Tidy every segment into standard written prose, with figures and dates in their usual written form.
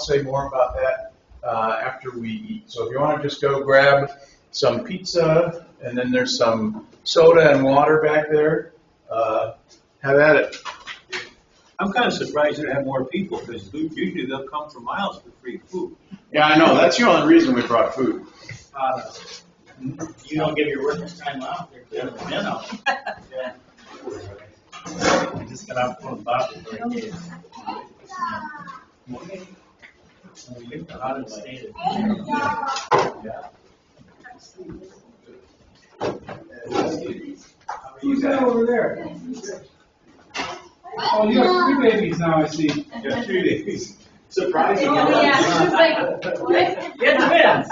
say more about that after we eat. So if you want to just go grab some pizza, and then there's some soda and water back there. Have at it. I'm kind of surprised you have more people, because usually they'll come for miles for free food. Yeah, I know. That's the only reason we brought food. You don't give your workers time off. They're doing the minnow. Yeah. I just got out from the bottom. Out of state. Who's that over there? Oh, you have 3 babies now, I see. You got 3 days. Surprising. Yeah, she's like, what? Get twins.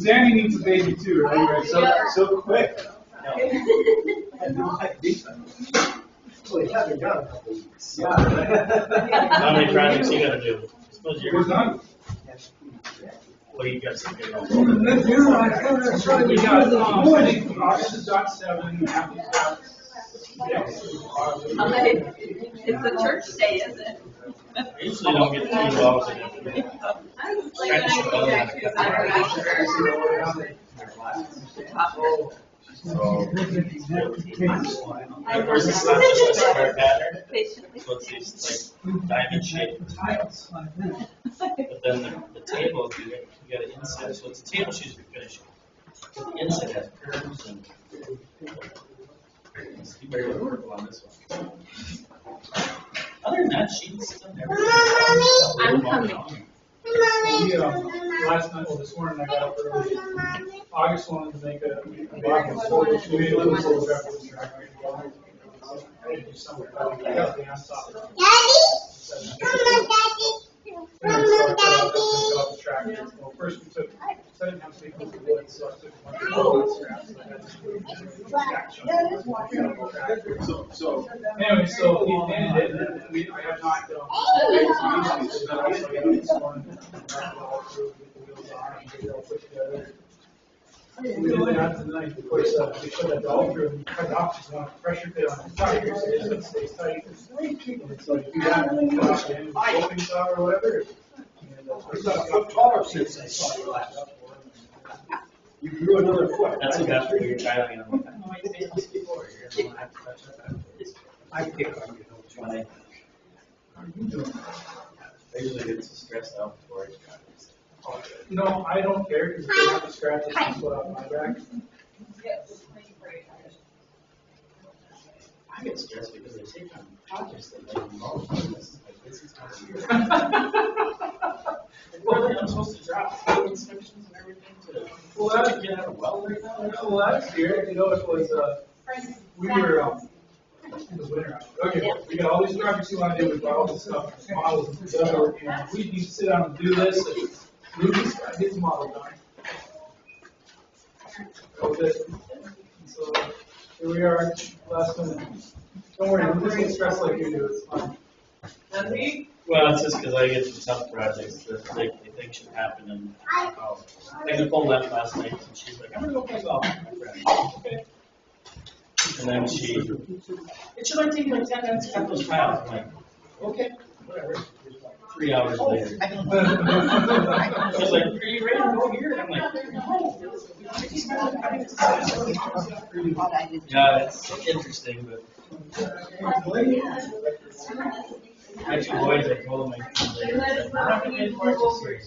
Zanny needs a baby too, right? So quick. Well, you haven't got a couple weeks. Yeah. How many projects you gotta do? Suppose We're you're done. well, you got something else. We got, I think August is dot 7, Matthew's dot 6. It's a church day, isn't it? I usually don't get too involved in it. I was like, when I came back, she was Of course, it's not just a square pattern. So it's these like diamond shaped tiles. But then the table, you got an inside, so it's a table she's finishing. The inside has curves and you better get work on this one. Other than that, she's done everything. I'm coming. Last night, well, this morning I got up early. August wanted to make a baking soda. She made a little photograph of the track. I had to do something about it. I got the ass off. Well, first we took, I didn't have to take the wood, so I took a bunch of wood scraps. And I had to so anyway, so we painted it, and I have not done so I got this one, and all through, get the wheels on, and get it all put together. We did that tonight, of course, we put that dog through and cut it off, just want to pressure fit on the tire, so it stays tight. And it's like, do that, and then cut off the end of the coping saw or whatever. It's not a foot taller since I saw you last. You grew another foot. That's what that's for your child, you know. I did this before. You're gonna have to touch that. I pick on you, don't you? How are you doing? I usually get stressed out before I try. No, I don't care, because if they have to scratch it, that's what on my back. I get stressed because I take on projects that like involve this. Like this is how well, I'm supposed to drop food inspections and everything to get out of well right now. Well, last year, you know, it was, we were, it was winter. Okay, we got all these projects you want to do, we got all this stuff, models, and stuff, and we need to sit down and do this, and Lucas got his model done. Okay. So, here we are, last minute. Don't worry, Lucas gets stressed like you do, it's fine. Well, it's just because I get the tough projects that they think should happen, and like Nicole left last night, and she's like, "I'm gonna go play golf with my friend." Okay. And then it should only take like 10 minutes to cut those tiles. I'm like, okay, whatever. 3 hours later. She's like, "Are you ready to go here?" And I'm like, "No." Yeah, it's interesting, but. My 2 boys, I told them, we're not going to get more serious.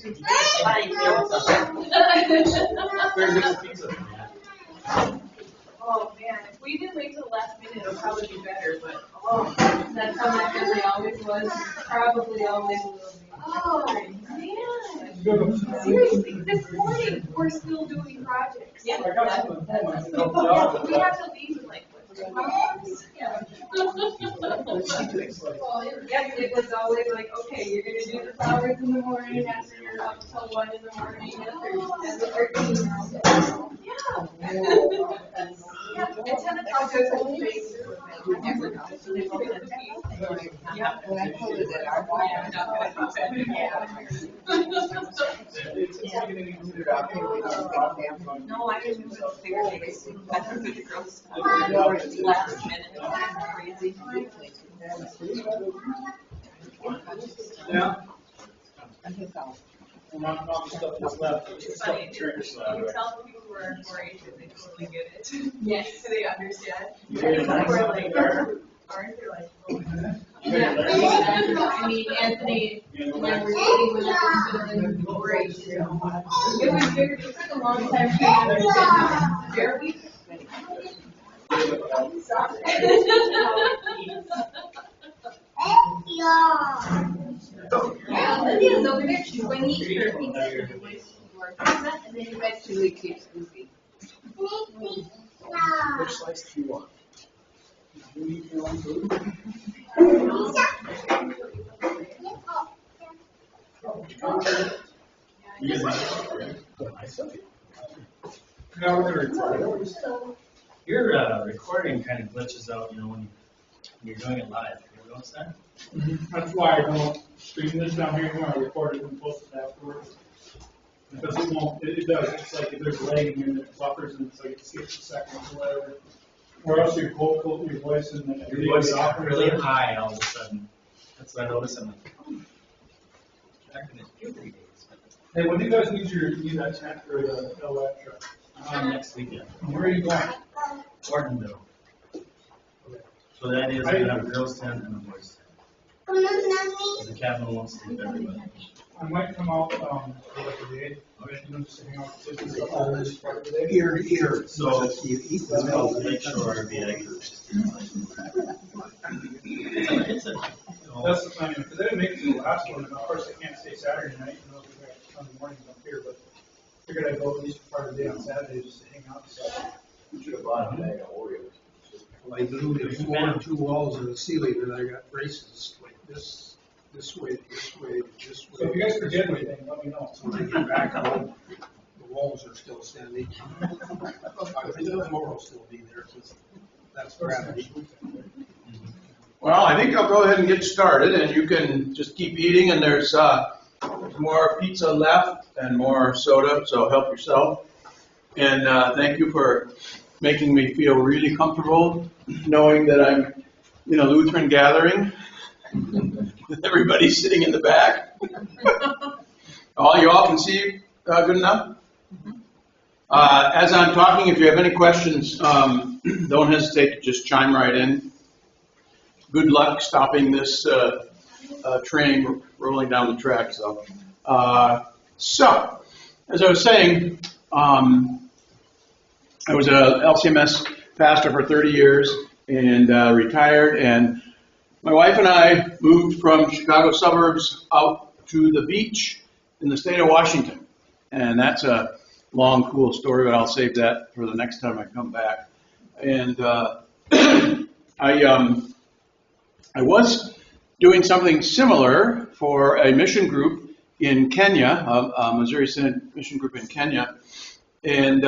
Oh man, if we didn't wait till the last minute, it'll probably be better, but that's how my family always was, probably always will be. Oh man. Seriously, this morning, we're still doing projects. Yeah. I got some at home, I can help you Yeah, out but with we that. have to leave in like, what, 2 hours? Yeah. Yes, it was always like, okay, you're gonna do the flowers in the morning, after you're up till 1 in the morning, and the 13-year-old. Yeah. Yeah, and 10 o'clock goes home. Yeah. When I told her that our no, I didn't move it fair. I thought the girls last minute. Crazy. Yeah. Not the stuff that's left, it's the It's stuff funny, that you triggers. tell the people who are in 4-H that they totally get it. Yes. They understand. Yeah. We're like, aren't they like, oh. Yeah, I mean, Anthony and I were dating when I was still in 4-H. It was very, it took a long time to understand. Jeremy? Yeah, Lydia's over there, she's going to eat her pizza. And then you guys really keep goofy. Which slice do you want? Do you eat your own food? Now we're gonna record. Your recording kind of glitches out, when you're doing it live. You notice that? That's why I don't stream this down here anymore, I record it and post it afterwards. Because it won't, it does, it's like if there's lagging and it buffers and it's like it skips a second or whatever. Or else your voice and then. Your voice got really high all of a sudden. That's what I noticed. I'm like, oh. Back in the puberty days. Hey, when do you guys need that tent for the LF truck? Next weekend. Where are you going? Ortonville. So that is, we have a girls' tent and a boys' tent. The cabin won't sleep everybody. I might come out, like the day, just to hang out with kids and stuff on this part of the day. Ear to ear. So you eat the Let's milk. make sure the egg is. It's a. That's the plan, because I didn't make it to the last one, and of course I can't stay Saturday night, even though we got Sunday mornings up here, but figured I'd go at least part of the day on Saturday just to hang out and stuff. You should have bought a bag of Oreos. Well, I glued it on 2 walls of the ceiling, and I got braces like this way, this way, this So way. if you guys forget anything, let me know. So when I get back home, the walls are still standing. I think the floor will still be there, because that's gravity. Well, I think I'll go ahead and get started, and you can just keep eating, and there's more pizza left and more soda, so help yourself. And thank you for making me feel really comfortable, knowing that I'm in a Lutheran gathering, with everybody sitting in the back. You all can see good enough? As I'm talking, if you have any questions, don't hesitate to just chime right in. Good luck stopping this train rolling down the track. So, as I was saying, I was a LCMS pastor for 30 years and retired. And my wife and I moved from Chicago suburbs out to the beach in the state of Washington. And that's a long, cool story, but I'll save that for the next time I come back. And I was doing something similar for a mission group in Kenya, a Missouri Synod mission group in Kenya. And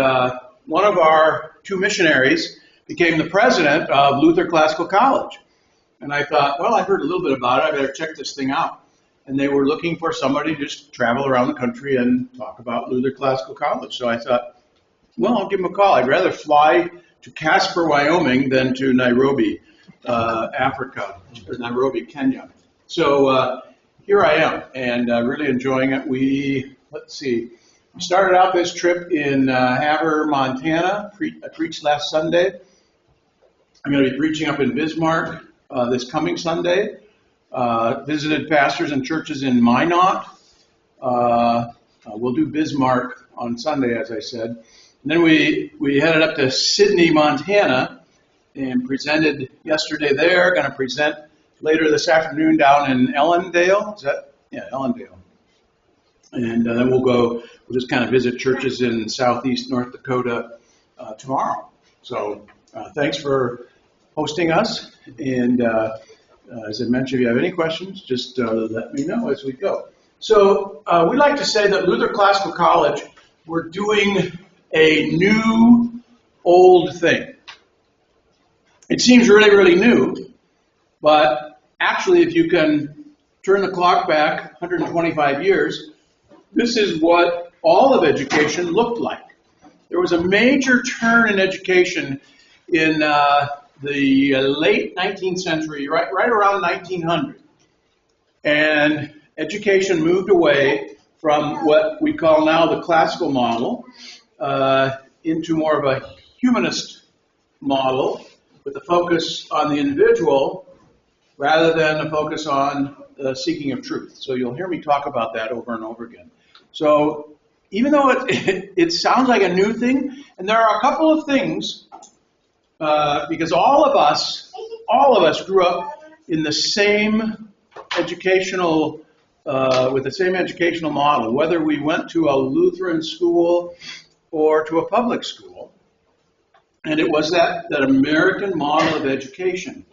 one of our 2 missionaries became the president of Luther Classical College. And I thought, well, I've heard a little bit about it. I better check this thing out. And they were looking for somebody to just travel around the country and talk about Luther Classical College. So I thought, well, I'll give them a call. I'd rather fly to Casper, Wyoming than to Nairobi, Africa, or Nairobi, Kenya. So here I am, and really enjoying it. We started out this trip in Havre, Montana. I preached last Sunday. I'm going to be preaching up in Bismarck this coming Sunday. Visited pastors and churches in Minot. We'll do Bismarck on Sunday, as I said. And then we headed up to Sydney, Montana, and presented yesterday there. Going to present later this afternoon down in Ellendale. Ellendale. And then we'll just kind of visit churches in southeast North Dakota tomorrow. So thanks for hosting us. And as I mentioned, if you have any questions, just let me know as we go. So we like to say that Luther Classical College, we're doing a new old thing. It seems really, really new, but actually if you can turn the clock back 125 years, this is what all of education looked like. There was a major turn in education in the late 19th century, right around 1900. And education moved away from what we call now the classical model into more of a humanist model with a focus on the individual rather than a focus on the seeking of truth. So you'll hear me talk about that over and over again. So even though it sounds like a new thing, and there are a couple of things, because all of us grew up in the same educational, with the same educational model, whether we went to a Lutheran school or to a public school. And it was that American model of education.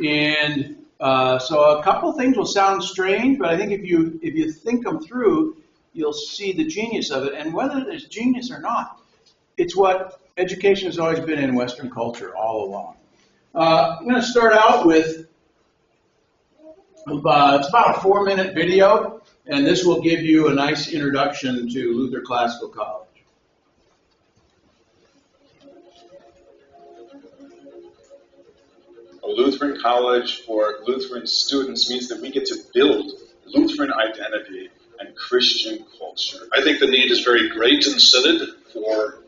And so a couple things will sound strange, but I think if you think them through, you'll see the genius of it. And whether there's genius or not, it's what education has always been in Western culture all along. I'm going to start out with, it's about a 4-minute video, and this will give you a nice introduction to Luther Classical College. A Lutheran college for Lutheran students means that we get to build Lutheran identity and Christian culture. I think the need is very great in Synod for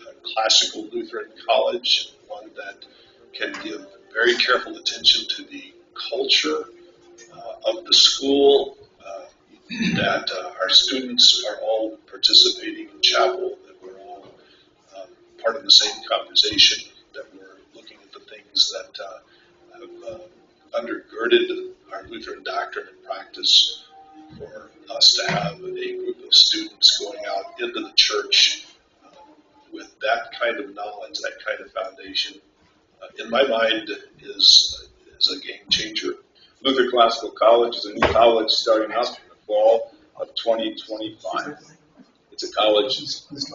a classical Lutheran college, one that can give very careful attention to the culture of the school, that our students are all participating in chapel, that we're all part of the same conversation, that we're looking at the things that have undergirded our Lutheran doctrine and practice, for us to have a group of students going out into the church with that kind of knowledge, that kind of foundation, in my mind is a game changer. Luther Classical College is a new college starting up in the fall of 2025. It's a college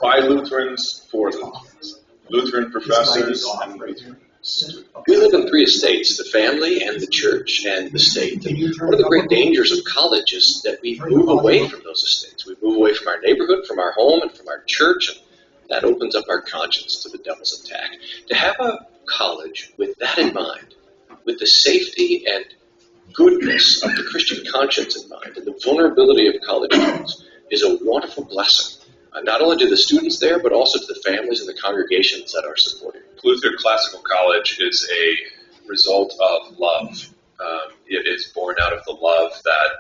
by Lutherans for Lutherans, Lutheran professors and Lutheran students. We live in 3 estates, the family and the church and the state. And one of the great dangers of college is that we move away from those estates. We move away from our neighborhood, from our home, and from our church, and that opens up our conscience to the devil's attack. To have a college with that in mind, with the safety and goodness of the Christian conscience in mind, and the vulnerability of college students, is a wonderful blessing. Not only to the students there, but also to the families and the congregations that are supporting. Luther Classical College is a result of love. It is born out of the love that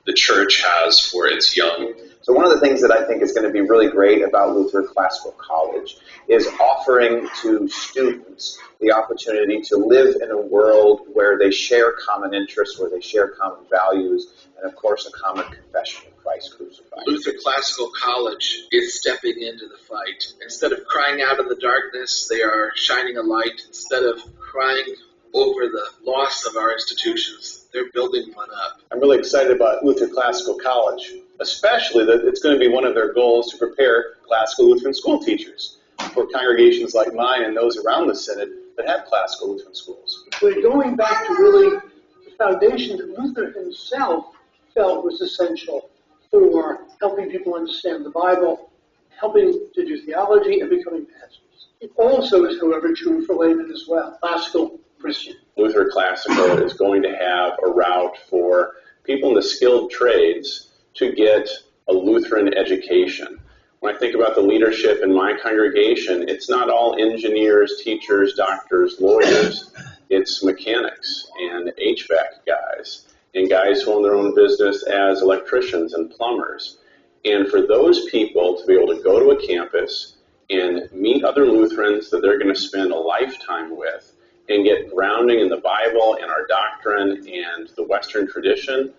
the church has for its young. So one of the things that I think is going to be really great about Luther Classical College is offering to students the opportunity to live in a world where they share common interests, where they share common values, and of course a common confession of Christ crucified. Luther Classical College is stepping into the fight. Instead of crying out in the darkness, they are shining a light. Instead of crying over the loss of our institutions, they're building one up. I'm really excited about Luther Classical College, especially that it's going to be one of their goals to prepare classical Lutheran school teachers for congregations like mine and those around the Synod that have classical Lutheran schools. We're going back to really the foundation that Luther himself felt was essential for helping people understand the Bible, helping to do theology, and becoming pastors. It also is, however, true for laymen as well, classical Christian. Luther Classical is going to have a route for people in the skilled trades to get a Lutheran education. When I think about the leadership in my congregation, it's not all engineers, teachers, doctors, lawyers. It's mechanics and HVAC guys and guys who own their own business as electricians and plumbers. And for those people to be able to go to a campus and meet other Lutherans that they're going to spend a lifetime with and get grounding in the Bible and our doctrine and the Western tradition,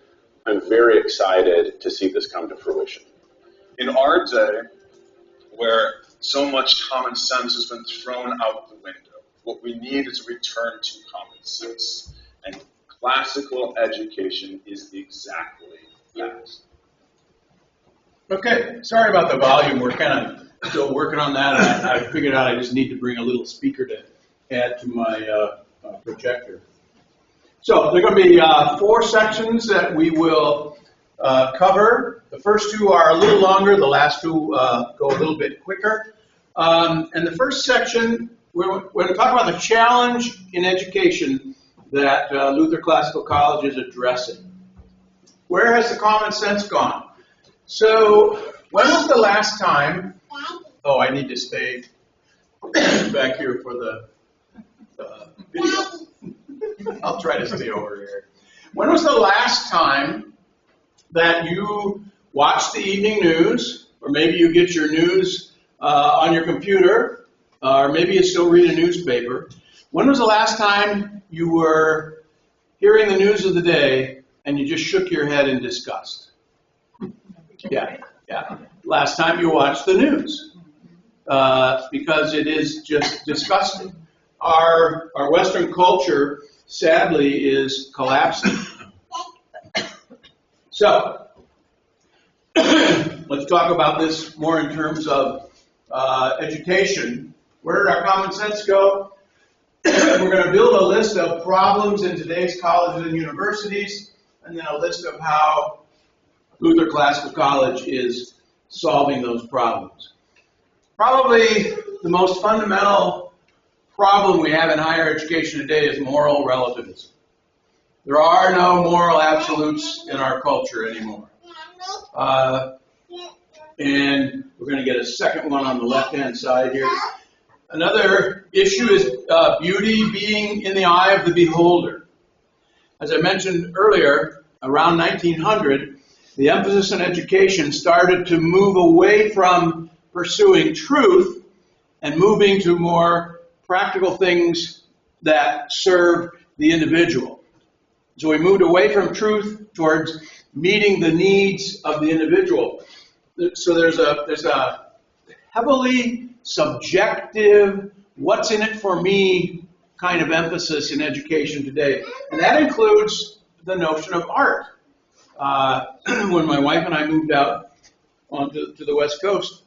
I'm very excited to see this come to fruition. In our day, where so much common sense has been thrown out the window, what we need is a return to common sense. And classical education is exactly that. Okay, sorry about the volume. We're kind of still working on that. And I figured out I just need to bring a little speaker to add to my projector. So there are going to be 4 sections that we will cover. The first 2 are a little longer. The last 2 go a little bit quicker. And the first section, we're going to talk about the challenge in education that Luther Classical College is addressing. Where has the common sense gone? So, when was the last time? Oh, I need to stay back here for the video. I'll try to stay over here. When was the last time that you watched the evening news, or maybe you get your news on your computer, or maybe you still read a newspaper? When was the last time you were hearing the news of the day and you just shook your head in disgust? Yeah. Last time you watched the news, because it is just disgusting. Our Western culture, sadly, is collapsing. So, let's talk about this more in terms of education. Where did our common sense go? We're going to build a list of problems in today's colleges and universities, and then a list of how Luther Classical College is solving those problems. Probably the most fundamental problem we have in higher education today is moral relativism. There are no moral absolutes in our culture anymore. And we're going to get a second one on the left-hand side here. Another issue is beauty being in the eye of the beholder. As I mentioned earlier, around 1900, the emphasis in education started to move away from pursuing truth and moving to more practical things that serve the individual. So we moved away from truth towards meeting the needs of the individual. So there's a heavily subjective, what's in it for me kind of emphasis in education today. And that includes the notion of art. When my wife and I moved out to the West Coast,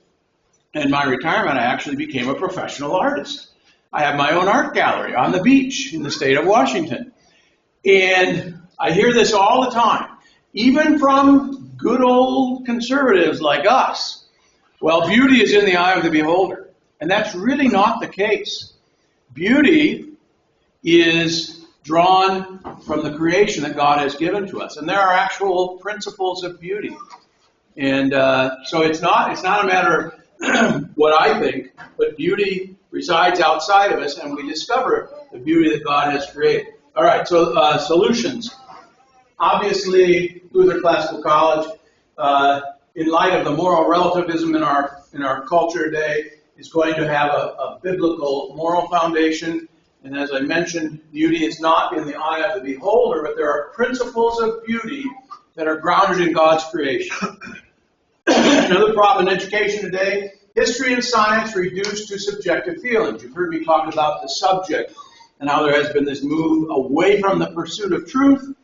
in my retirement, I actually became a professional artist. I have my own art gallery on the beach in the state of Washington. And I hear this all the time, even from good old conservatives like us. Well, beauty is in the eye of the beholder. And that's really not the case. Beauty is drawn from the creation that God has given to us. And there are actual principles of beauty. And so it's not a matter of what I think, but beauty resides outside of us, and we discover the beauty that God has created. All right, so solutions. Obviously, Luther Classical College, in light of the moral relativism in our culture today, is going to have a biblical moral foundation. And as I mentioned, beauty is not in the eye of the beholder, but there are principles of beauty that are grounded in God's creation. Another problem in education today, history and science reduced to subjective feelings. You've heard me talk about the subject and how there has been this move away from the pursuit of truth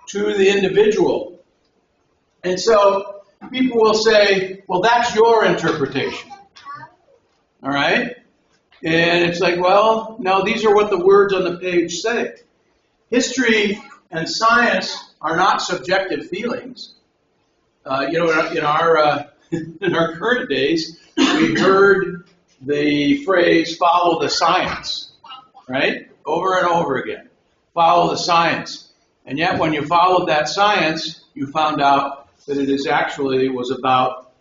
to the individual. And so people will say, well, that's your interpretation. All right? And it's like, well, no, these are what the words on the page say. History and science are not subjective feelings. In our current days, we heard the phrase "follow the science," right? Over and over again. Follow the science. And yet, when you followed that science, you found out that it was about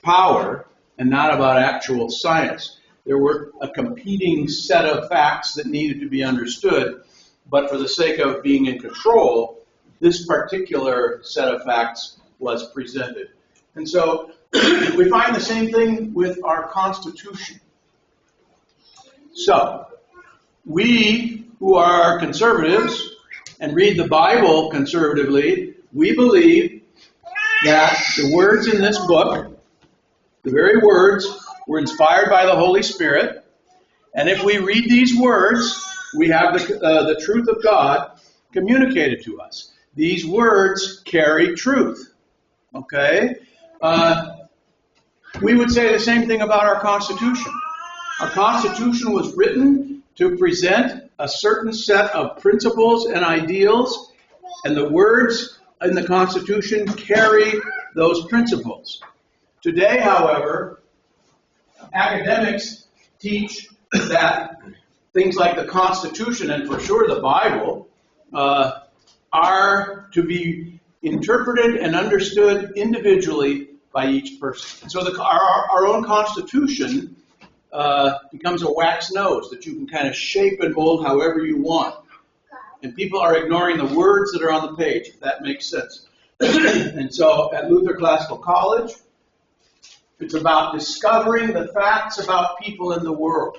power and not about actual science. There were a competing set of facts that needed to be understood, but for the sake of being in control, this particular set of facts was presented. And so we find the same thing with our Constitution. So we who are conservatives and read the Bible conservatively, we believe that the words in this book, the very words, were inspired by the Holy Spirit. And if we read these words, we have the truth of God communicated to us. These words carry truth. Okay? We would say the same thing about our Constitution. Our Constitution was written to present a certain set of principles and ideals, and the words in the Constitution carry those principles. Today, however, academics teach that things like the Constitution, and for sure the Bible, are to be interpreted and understood individually by each person. And so our own Constitution becomes a wax nose that you can kind of shape and mold however you want. And people are ignoring the words that are on the page, if that makes sense. And so at Luther Classical College, it's about discovering the facts about people in the world,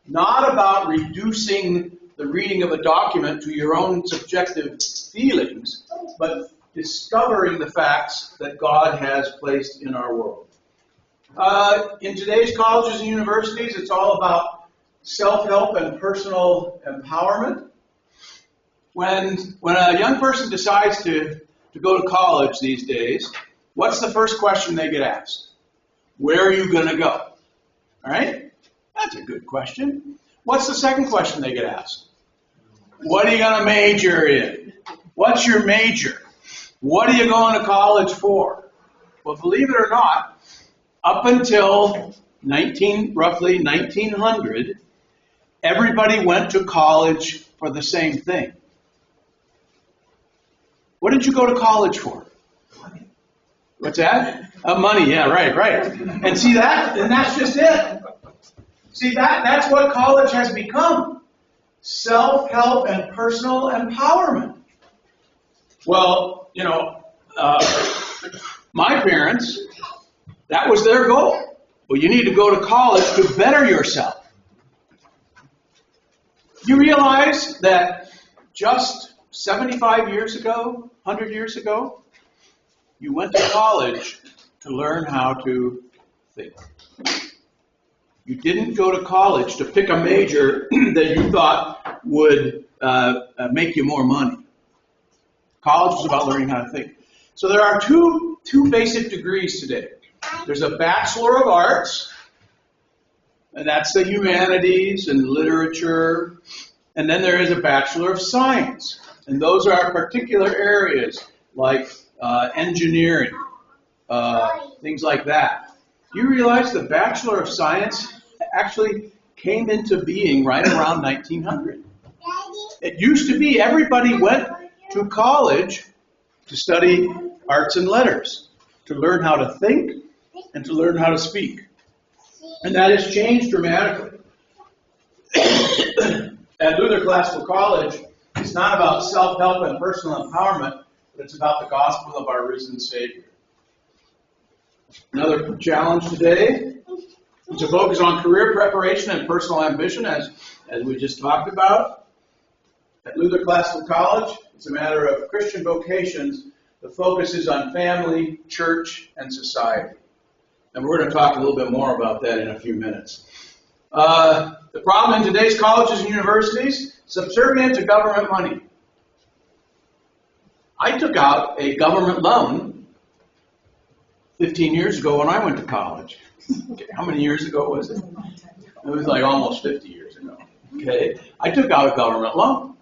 not about reducing the reading of a document to your own subjective feelings, but discovering the facts that God has placed in our world. In today's colleges and universities, it's all about self-help and personal empowerment. When a young person decides to go to college these days, what's the first question they get asked? Where are you going to go? All right? That's a good question. What's the second question they get asked? What are you going to major in? What's your major? What are you going to college for? Well, believe it or not, up until roughly 1900, everybody went to college for the same thing. What did you go to college for? What's that? Money, yeah, right. And see that? And that's just it. See, that's what college has become. Self-help and personal empowerment. Well, my parents, that was their goal. Well, you need to go to college to better yourself. You realize that just 75 years ago, 100 years ago, you went to college to learn how to think. You didn't go to college to pick a major that you thought would make you more money. College is about learning how to think. So there are two basic degrees today. There's a Bachelor of Arts, and that's the humanities and literature. And then there is a Bachelor of Science. And those are particular areas like engineering, things like that. Do you realize the Bachelor of Science actually came into being right around 1900? It used to be everybody went to college to study arts and letters, to learn how to think and to learn how to speak. And that has changed dramatically. At Luther Classical College, it's not about self-help and personal empowerment, but it's about the gospel of our risen Savior. Another challenge today is to focus on career preparation and personal ambition, as we just talked about. At Luther Classical College, it's a matter of Christian vocations. The focus is on family, church, and society. And we're going to talk a little bit more about that in a few minutes. The problem in today's colleges and universities, subservient to government money. I took out a government loan 15 years ago when I went to college. Okay, how many years ago was it? It was like almost 50 years ago. Okay, I took out a government loan.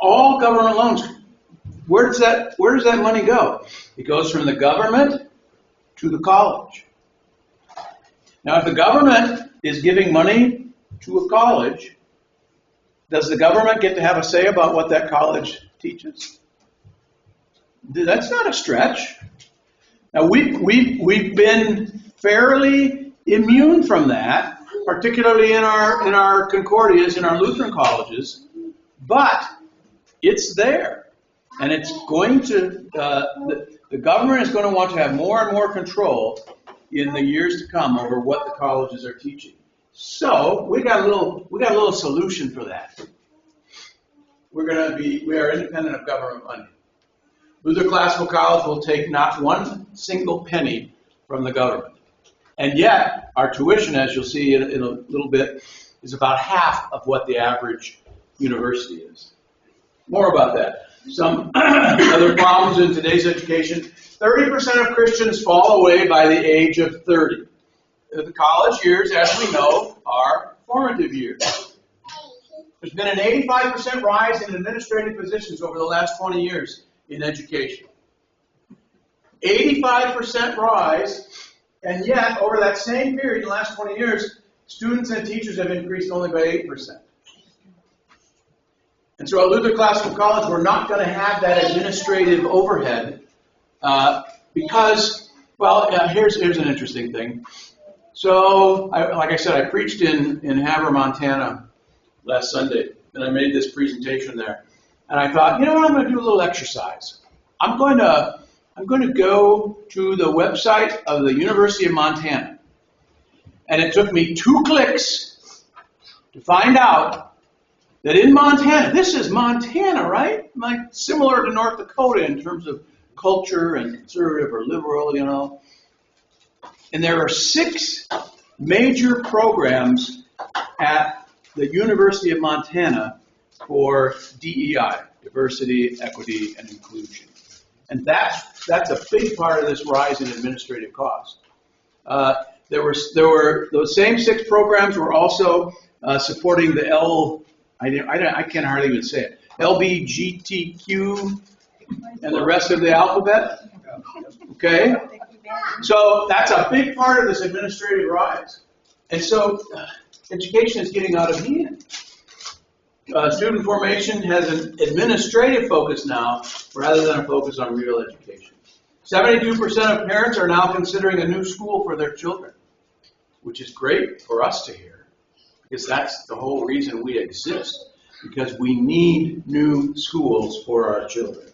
All government loans, where does that money go? It goes from the government to the college. Now, if the government is giving money to a college, does the government get to have a say about what that college teaches? That's not a stretch. Now, we've been fairly immune from that, particularly in our Concordias, in our Lutheran colleges, but it's there. And it's going to, the government is going to want to have more and more control in the years to come over what the colleges are teaching. So we got a little solution for that. We are independent of government money. Luther Classical College will take not one single penny from the government. And yet, our tuition, as you'll see in a little bit, is about half of what the average university is. More about that. Some other problems in today's education. 30% of Christians fall away by the age of 30. The college years, as we know, are formative years. There's been an 85% rise in administrative positions over the last 20 years in education. 85% rise, and yet, over that same period, in the last 20 years, students and teachers have increased only by 8%. And so at Luther Classical College, we're not going to have that administrative overhead because, well, here's an interesting thing. So, like I said, I preached in Havre, Montana last Sunday, and I made this presentation there. And I thought, you know what, I'm going to do a little exercise. I'm going to go to the website of the University of Montana. And it took me 2 clicks to find out that in Montana, this is Montana, right? Like similar to North Dakota in terms of culture and conservative or liberal, you know. And there are 6 major programs at the University of Montana for DEI, diversity, equity, and inclusion. And that's a big part of this rise in administrative cost. There were those same 6 programs were also supporting the I can hardly even say it, LBGTQ and the rest of the alphabet. Okay? So that's a big part of this administrative rise. And so education is getting out of hand. Student formation has an administrative focus now rather than a focus on real education. 72% of parents are now considering a new school for their children, which is great for us to hear because that's the whole reason we exist, because we need new schools for our children.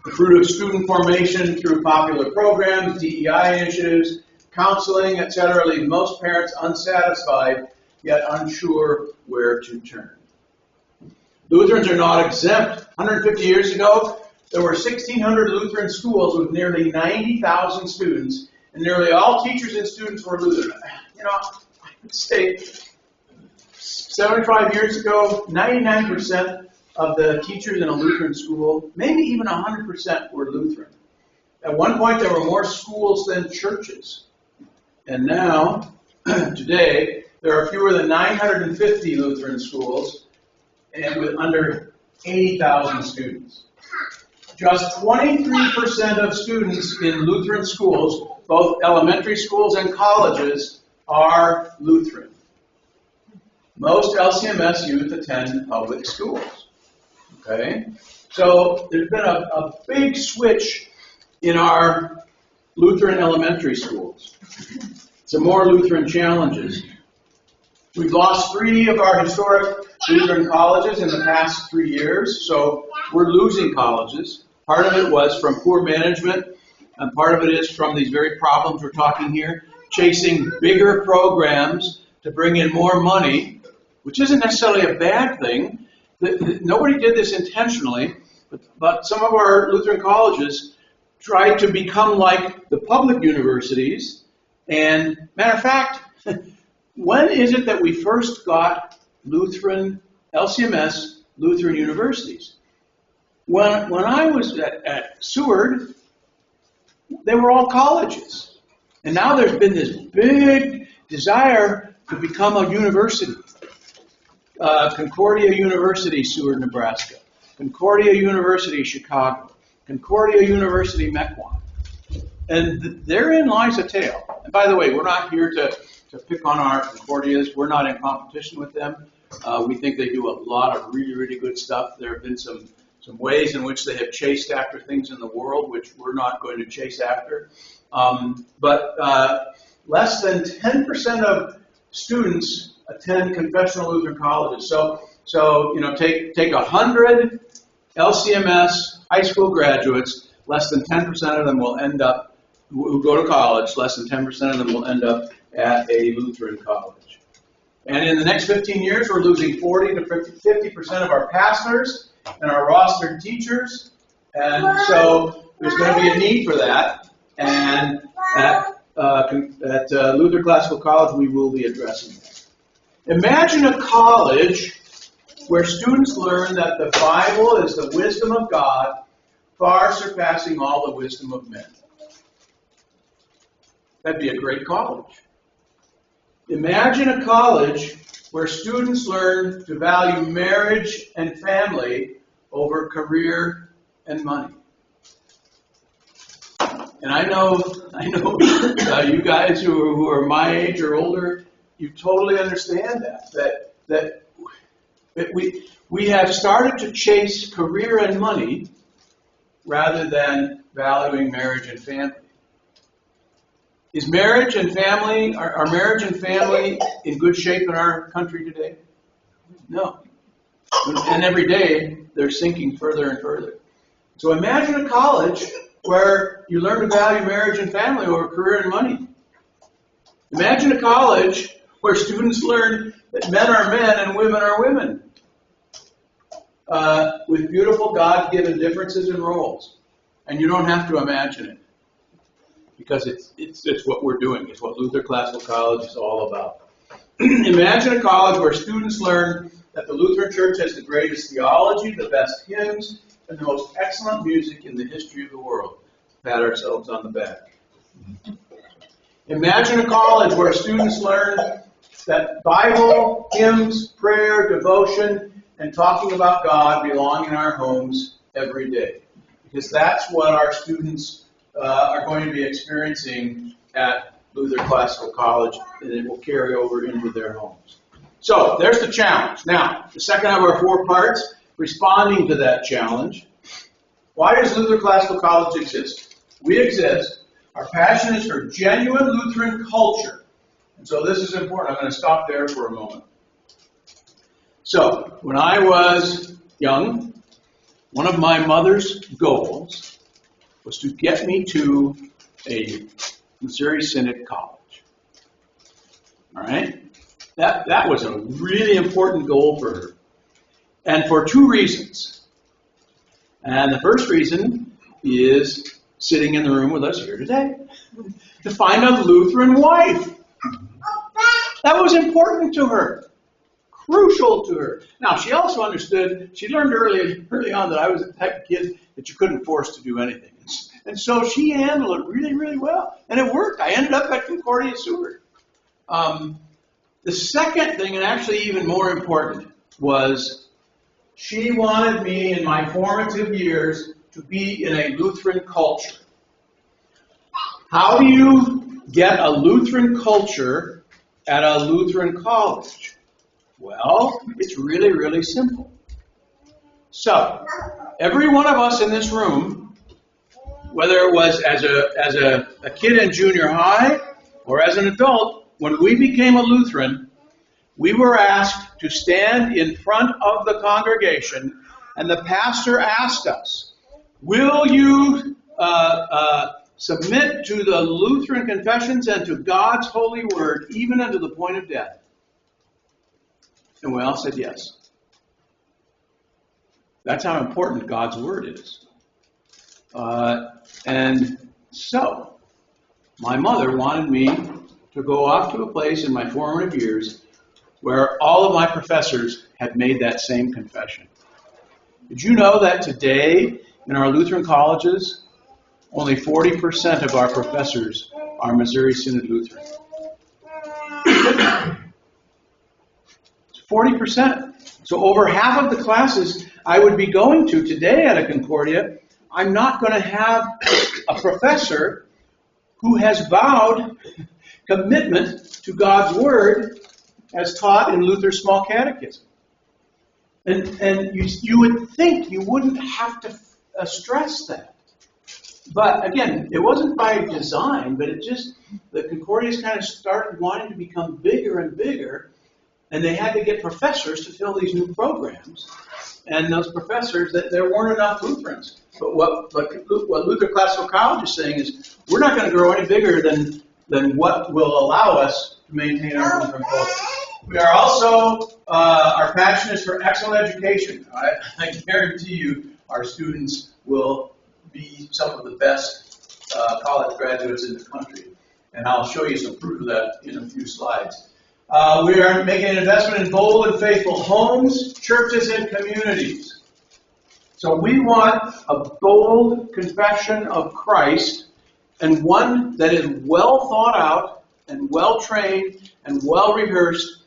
The fruit of student formation through popular programs, DEI initiatives, counseling, etc., leave most parents unsatisfied, yet unsure where to turn. Lutherans are not exempt. 150 years ago, there were 1,600 Lutheran schools with nearly 90,000 students, and nearly all teachers and students were Lutheran. You know, I would say 75 years ago, 99% of the teachers in a Lutheran school, maybe even 100% were Lutheran. At one point, there were more schools than churches. And now, today, there are fewer than 950 Lutheran schools and with under 80,000 students. Just 23% of students in Lutheran schools, both elementary schools and colleges, are Lutheran. Most LCMS youth attend public schools. Okay? So there's been a big switch in our Lutheran elementary schools. Some more Lutheran challenges. We've lost 3 of our historic Lutheran colleges in the past 3 years, so we're losing colleges. Part of it was from poor management, and part of it is from these very problems we're talking here, chasing bigger programs to bring in more money, which isn't necessarily a bad thing. Nobody did this intentionally, but some of our Lutheran colleges tried to become like the public universities. And matter of fact, when is it that we first got Lutheran, LCMS, Lutheran universities? When I was at Seward, they were all colleges. And now there's been this big desire to become a university. Concordia University, Seward, Nebraska. Concordia University, Chicago. Concordia University, Mequon. And therein lies a tale. And by the way, we're not here to pick on our Concordias. We're not in competition with them. We think they do a lot of really, really good stuff. There have been some ways in which they have chased after things in the world which we're not going to chase after. But less than 10% of students attend confessional Lutheran colleges. So you know, take 100 LCMS high school graduates, less than 10% of them will end up, who go to college, less than 10% of them will end up at a Lutheran college. And in the next 15 years, we're losing 40 to 50% of our pastors and our rostered teachers. And so there's going to be a need for that. And at Luther Classical College, we will be addressing that. Imagine a college where students learn that the Bible is the wisdom of God, far surpassing all the wisdom of men. That'd be a great college. Imagine a college where students learn to value marriage and family over career and money. And I know you guys who are my age or older, you totally understand that We have started to chase career and money rather than valuing marriage and family. Is marriage and family, are marriage and family in good shape in our country today? No. And every day, they're sinking further and further. So imagine a college where you learn to value marriage and family over career and money. Imagine a college where students learn that men are men and women are women, with beautiful God-given differences and roles. And you don't have to imagine it, because it's what we're doing. It's what Luther Classical College is all about. Imagine a college where students learn that the Lutheran Church has the greatest theology, the best hymns, and the most excellent music in the history of the world. Pat ourselves on the back. Imagine a college where students learn that Bible, hymns, prayer, devotion, and talking about God belong in our homes every day. Because that's what our students are going to be experiencing at Luther Classical College, and it will carry over into their homes. So, there's the challenge. Now, the second of our 4 parts, responding to that challenge. Why does Luther Classical College exist? We exist. Our passion is for genuine Lutheran culture. And so this is important. I'm going to stop there for a moment. So, when I was young, one of my mother's goals was to get me to a Missouri Synod college. All right? That was a really important goal for her. And for 2 reasons. And the first reason is sitting in the room with us here today. To find a Lutheran wife. That was important to her. Crucial to her. Now, she also understood, she learned early on that I was the type of kid that you couldn't force to do anything. And so she handled it really, really well. And it worked. I ended up at Concordia Seward. The second thing, and actually even more important, was she wanted me in my formative years to be in a Lutheran culture. How do you get a Lutheran culture at a Lutheran college? Well, it's really, really simple. So, every one of us in this room, whether it was as a kid in junior high or as an adult, when we became a Lutheran, we were asked to stand in front of the congregation, and the pastor asked us, will you submit to the Lutheran confessions and to God's holy word, even unto the point of death? And we all said yes. That's how important God's word is. And so, my mother wanted me to go off to a place in my formative years where all of my professors had made that same confession. Did you know that today in our Lutheran colleges, only 40% of our professors are Missouri Synod Lutheran? 40%. So over half of the classes I would be going to today at a Concordia, I'm not going to have a professor who has vowed commitment to God's Word as taught in Luther's Small Catechism. And you would think you wouldn't have to stress that. But again, it wasn't by design, but the Concordias kind of started wanting to become bigger and bigger, and they had to get professors to fill these new programs. And those professors, there weren't enough Lutherans. But what Luther Classical College is saying is, we're not going to grow any bigger than what will allow us to maintain our Lutheran culture. We are also, our passion is for excellent education. I guarantee you our students will be some of the best college graduates in the country. And I'll show you some proof of that in a few slides. We are making an investment in bold and faithful homes, churches, and communities. So we want a bold confession of Christ, and one that is well thought out and well trained and well rehearsed.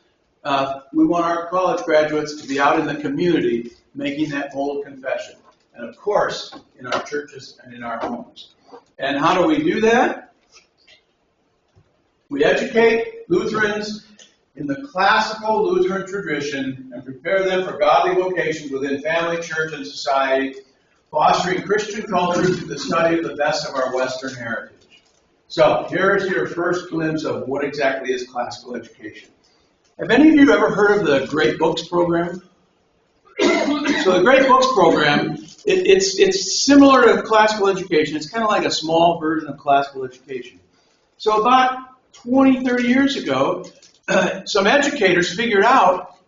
We want our college graduates to be out in the community making that bold confession. And of course, in our churches and in our homes. And how do we do that? We educate Lutherans in the classical Lutheran tradition and prepare them for godly vocations within family, church, and society, fostering Christian culture through the study of the best of our Western heritage. So here's your first glimpse of what exactly is classical education. Have any of you ever heard of the Great Books program? So the Great Books program, it's similar to classical education. It's kind of like a small version of classical education. So about 20, 30 years ago, some educators figured out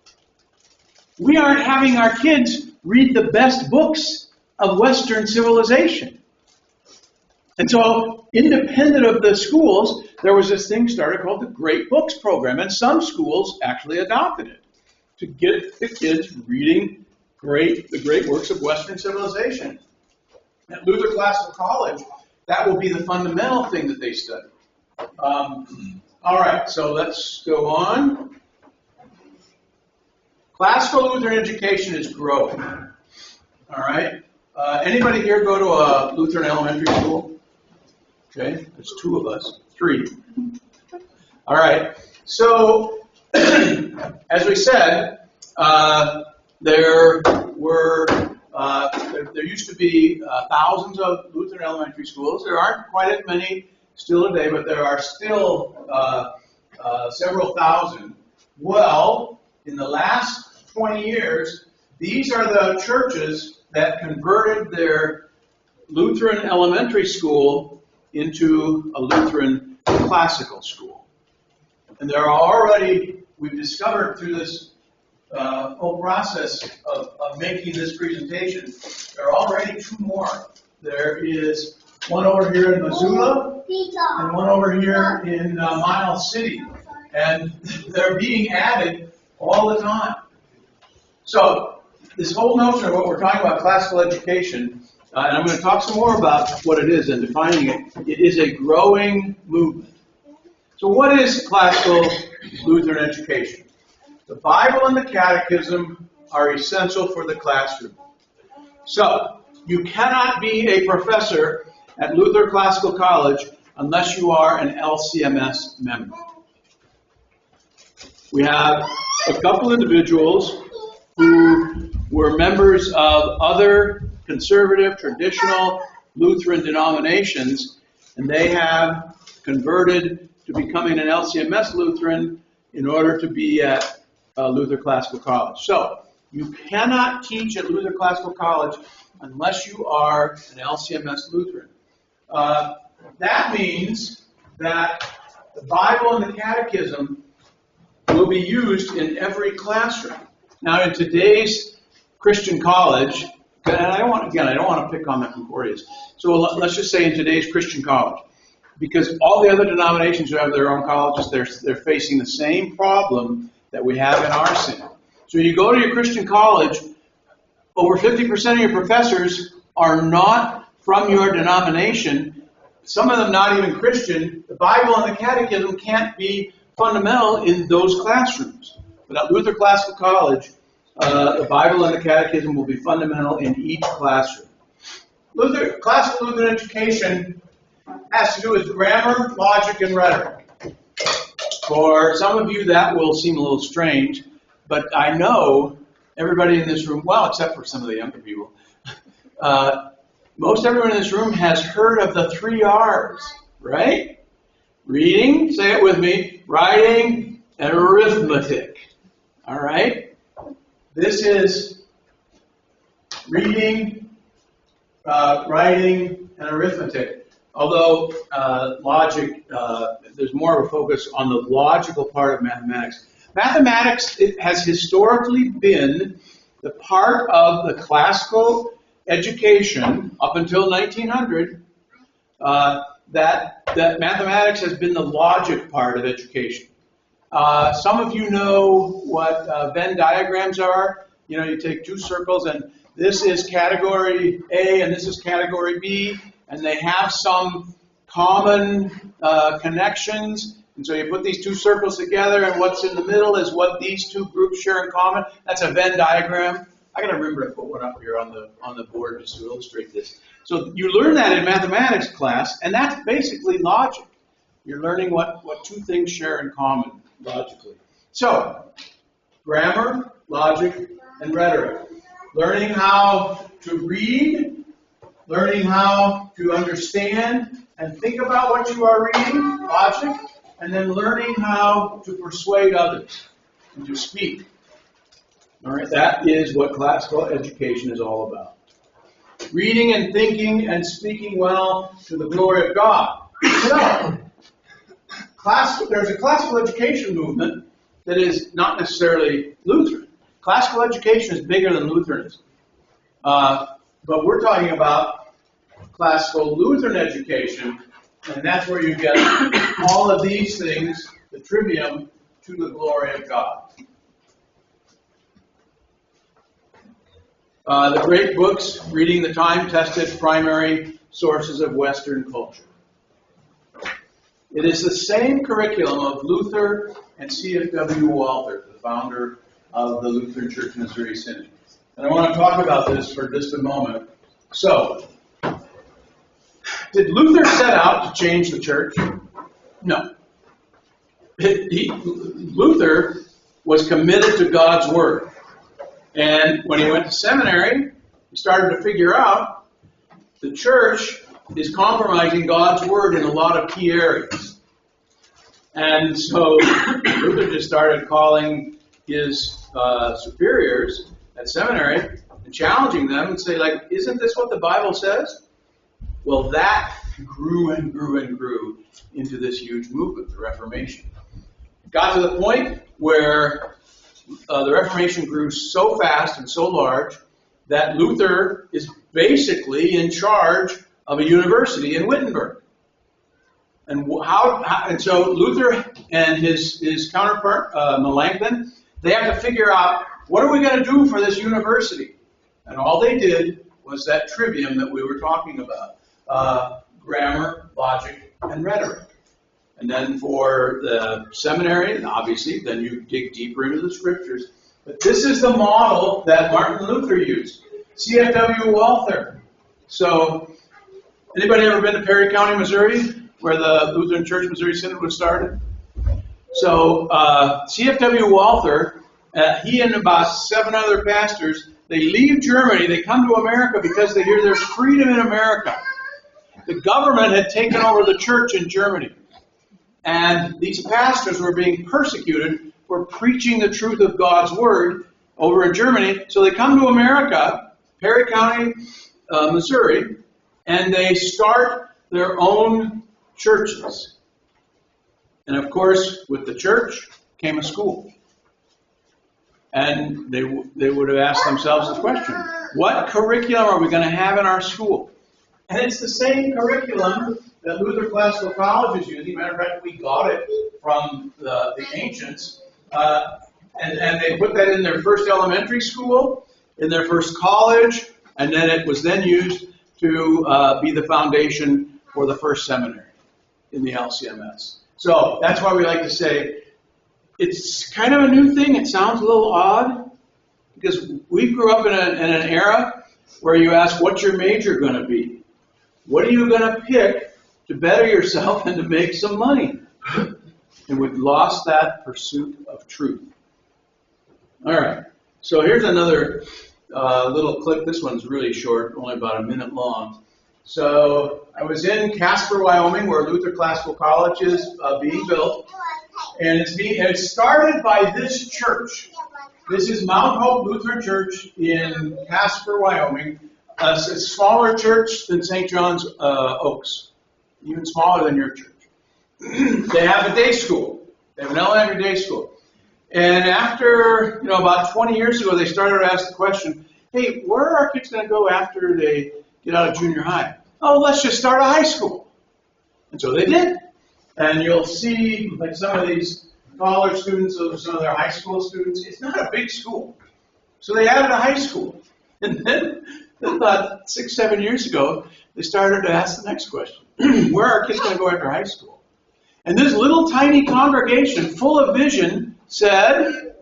we aren't having our kids read the best books of Western civilization. And so, independent of the schools, there was this thing started called the Great Books program, and some schools actually adopted it to get the kids reading the great works of Western civilization. At Luther Classical College, that will be the fundamental thing that they study. All right, so let's go on. Classical Lutheran education is growing. All right. Anybody here go to a Lutheran elementary school? Okay, there's two of us, three. All right. So, as we said, there used to be thousands of Lutheran elementary schools. There aren't quite as many still today, but there are still several thousand. Well, in the last 20 years, these are the churches that converted their Lutheran elementary school into a Lutheran classical school. And there are already, we've discovered through this whole process of making this presentation, there are already two more. There is one over here in Missoula and one over here in Miles City. And they're being added all the time. So, this whole notion of what we're talking about, classical education, and I'm going to talk some more about what it is and defining it. It is a growing movement. So what is classical Lutheran education? The Bible and the Catechism are essential for the classroom. So, you cannot be a professor at Luther Classical College unless you are an LCMS member. We have a couple individuals who were members of other conservative, traditional Lutheran denominations, and they have converted to becoming an LCMS Lutheran in order to be at Luther Classical College. So, you cannot teach at Luther Classical College unless you are an LCMS Lutheran. That means that the Bible and the Catechism will be used in every classroom. Now, in today's Christian college, and I don't want to pick on the Concordias. So let's just say in today's Christian college, because all the other denominations who have their own colleges, they're facing the same problem that we have in our sin. So you go to your Christian college, over 50% of your professors are not from your denomination. Some of them not even Christian. The Bible and the Catechism can't be fundamental in those classrooms. But at Luther Classical College, the Bible and the Catechism will be fundamental in each classroom. Classical Lutheran education has to do with grammar, logic, and rhetoric. For some of you, that will seem a little strange, but I know everybody in this room, well, except for some of the younger people, most everyone in this room has heard of the 3 R's, right? Reading, say it with me, writing, and arithmetic. All right? This is reading, writing, and arithmetic. Although logic, there's more of a focus on the logical part of mathematics. Mathematics has historically been the part of the classical education up until 1900 that mathematics has been the logic part of education. Some of you know what Venn diagrams are. You know, you take 2 circles and this is category A and this is category B, and they have some common connections. And so you put these 2 circles together, and what's in the middle is what these 2 groups share in common. That's a Venn diagram. I got to remember to put one up here on the board just to illustrate this. So you learn that in mathematics class, and that's basically logic. You're learning what 2 things share in common logically. So, grammar, logic, and rhetoric. Learning how to read, learning how to understand and think about what you are reading, logic, and then learning how to persuade others and to speak. All right, that is what classical education is all about. Reading and thinking and speaking well to the glory of God. So, there's a classical education movement that is not necessarily Lutheran. Classical education is bigger than Lutheranism. But we're talking about classical Lutheran education, and that's where you get all of these things, the trivium, to the glory of God. The great books, reading the time-tested primary sources of Western culture. It is the same curriculum of Luther and C.F.W. Walther, the founder of the Lutheran Church Missouri Synod. And I want to talk about this for just a moment. So, did Luther set out to change the church? No. Luther was committed to God's Word. And when he went to seminary, he started to figure out the church is compromising God's Word in a lot of key areas. And so Luther just started calling his superiors at seminary and challenging them and say, like, isn't this what the Bible says? Well, that grew and grew and grew into this huge movement, the Reformation. It got to the point where the Reformation grew so fast and so large that Luther is basically in charge of a university in Wittenberg. And so Luther and his counterpart, Melanchthon, they have to figure out, what are we going to do for this university? And all they did was that trivium that we were talking about, grammar, logic, and rhetoric. And then for the seminary, obviously, then you dig deeper into the scriptures. But this is the model that Martin Luther used. C.F.W. Walther. So, anybody ever been to Perry County, Missouri, where the Lutheran Church Missouri Synod was started? So, C.F.W. Walther, he and about 7 other pastors, they leave Germany, they come to America because they hear there's freedom in America. The government had taken over the church in Germany. And these pastors were being persecuted for preaching the truth of God's Word over in Germany. So they come to America, Perry County, Missouri, and they start their own churches. And of course, with the church came a school. And they would have asked themselves this question: what curriculum are we going to have in our school? And it's the same curriculum that Luther Classical College is using. Matter of fact, we got it from the ancients. And they put that in their first elementary school, in their first college, and then it was then used to be the foundation for the first seminary in the LCMS. So that's why we like to say it's kind of a new thing. It sounds a little odd because we grew up in an era where you ask, what's your major going to be? What are you going to pick to better yourself and to make some money? And we've lost that pursuit of truth. All right. So here's another little clip. This one's really short, only about a minute long. So I was in Casper, Wyoming, where Luther Classical College is being built. And it's started by this church. This is Mount Hope Lutheran Church in Casper, Wyoming. It's a smaller church than St. John's Oaks, even smaller than your church. They have a day school. They have an elementary day school. And after, about 20 years ago, they started to ask the question, hey, where are our kids going to go after they get out of junior high? Oh, let's just start a high school. And so they did. And you'll see, like some of these college students, or some of their high school students, it's not a big school. So they added a high school. And then about 6-7 years ago, they started to ask the next question. Where are our kids going to go after high school? And this little tiny congregation full of vision said,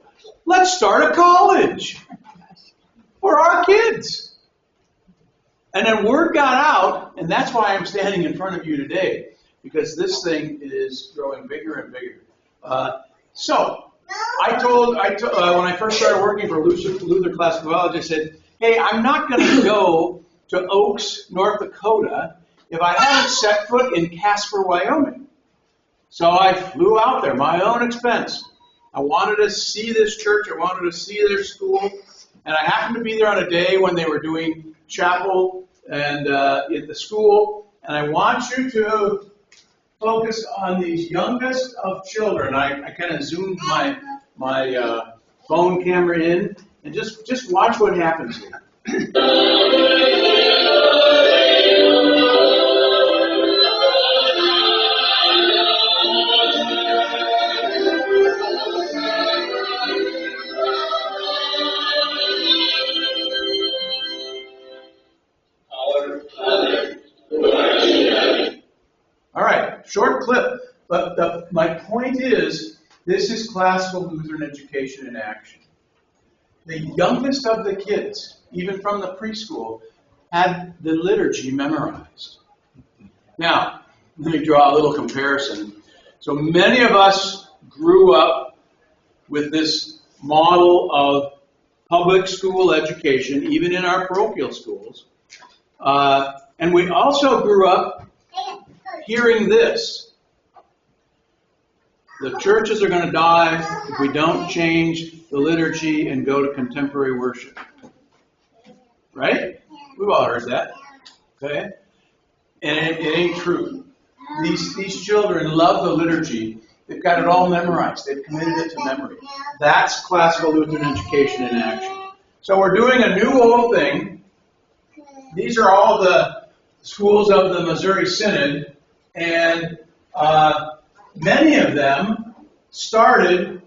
let's start a college for our kids. And then word got out, and that's why I'm standing in front of you today, because this thing is growing bigger and bigger. So when I first started working for Luther Classical College, I said, hey, I'm not going to go to Oaks, North Dakota, if I haven't set foot in Casper, Wyoming. So I flew out there, my own expense. I wanted to see this church, I wanted to see their school, and I happened to be there on a day when they were doing chapel and at the school, and I want you to focus on these youngest of children. I kind of zoomed my phone camera in, and just watch what happens here. All right, short clip, but my point is, this is classical Lutheran education in action. The youngest of the kids, even from the preschool, had the liturgy memorized. Now, let me draw a little comparison. So many of us grew up with this model of public school education, even in our parochial schools. And we also grew up hearing this: the churches are going to die if we don't change the liturgy and go to contemporary worship. Right? We've all heard that. Okay? And it ain't true. These children love the liturgy. They've got it all memorized. They've committed it to memory. That's classical Lutheran education in action. So we're doing a new old thing. These are all the schools of the Missouri Synod, and many of them started